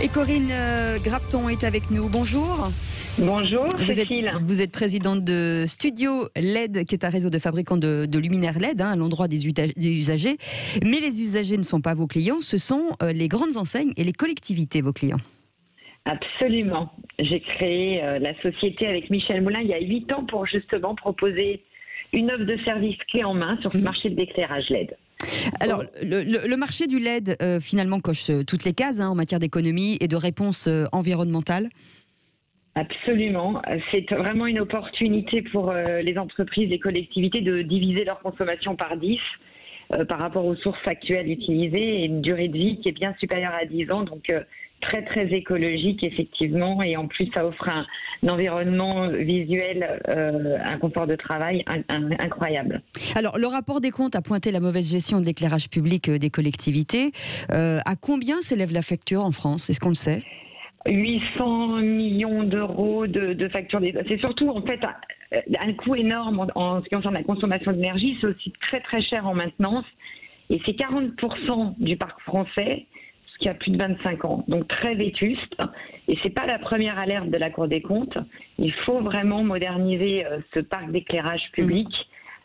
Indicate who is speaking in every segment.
Speaker 1: Et Corinne Grapton est avec nous. Bonjour.
Speaker 2: Bonjour, Cécile.
Speaker 1: Vous êtes présidente de Studio LED, qui est un réseau de fabricants de luminaires LED, à l'endroit des usagers. Mais les usagers ne sont pas vos clients, ce sont les grandes enseignes et les collectivités, vos clients.
Speaker 2: Absolument. J'ai créé la société avec Michel Moulin il y a 8 ans pour justement proposer une offre de service clé en main sur ce marché de l'éclairage LED.
Speaker 1: Alors, le marché du LED, finalement, coche toutes les cases en matière d'économie et de réponse environnementale.
Speaker 2: Absolument. C'est vraiment une opportunité pour les entreprises, les collectivités de diviser leur consommation par 10 par rapport aux sources actuelles utilisées et une durée de vie qui est bien supérieure à 10 ans. Donc, très, très écologique, effectivement. Et en plus, ça offre un environnement visuel, un confort de travail incroyable.
Speaker 1: Alors, le rapport des comptes a pointé la mauvaise gestion de l'éclairage public des collectivités. À combien s'élève la facture en France? Est-ce qu'on le sait?
Speaker 2: 800 millions d'euros de factures. C'est surtout, en fait, un coût énorme en ce qui concerne la consommation d'énergie. C'est aussi très, très cher en maintenance. Et c'est 40% du parc français qui a plus de 25 ans, donc très vétuste. Et c'est pas la première alerte de la Cour des comptes. Il faut vraiment moderniser ce parc d'éclairage public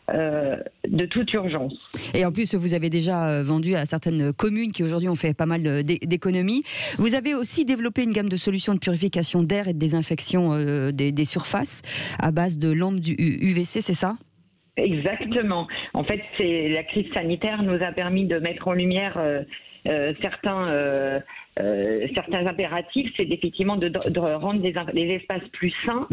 Speaker 2: de toute urgence.
Speaker 1: Et en plus, vous avez déjà vendu à certaines communes qui aujourd'hui ont fait pas mal d'économies. Vous avez aussi développé une gamme de solutions de purification d'air et de désinfection des surfaces à base de lampes du UVC, c'est ça ?
Speaker 2: Exactement. En fait, la crise sanitaire nous a permis de mettre en lumière certains impératifs, c'est effectivement de rendre les espaces plus sains,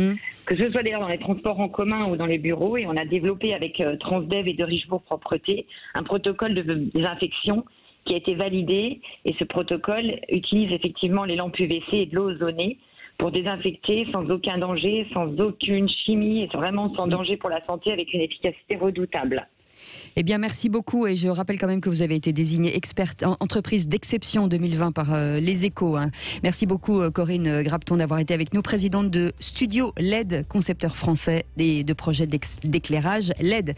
Speaker 2: que ce soit d'ailleurs dans les transports en commun ou dans les bureaux. Et on a développé avec Transdev et de Richebourg Propreté un protocole de désinfection qui a été validé. Et ce protocole utilise effectivement les lampes UVC et de l'eau ozonée pour désinfecter sans aucun danger, sans aucune chimie et vraiment sans danger pour la santé, avec une efficacité redoutable.
Speaker 1: Eh bien, merci beaucoup. Et je rappelle quand même que vous avez été désignée experte en entreprise d'exception 2020 par Les Échos. Merci beaucoup, Corinne Grapton, d'avoir été avec nous, présidente de Studio LED, concepteur français de projets d'éclairage LED.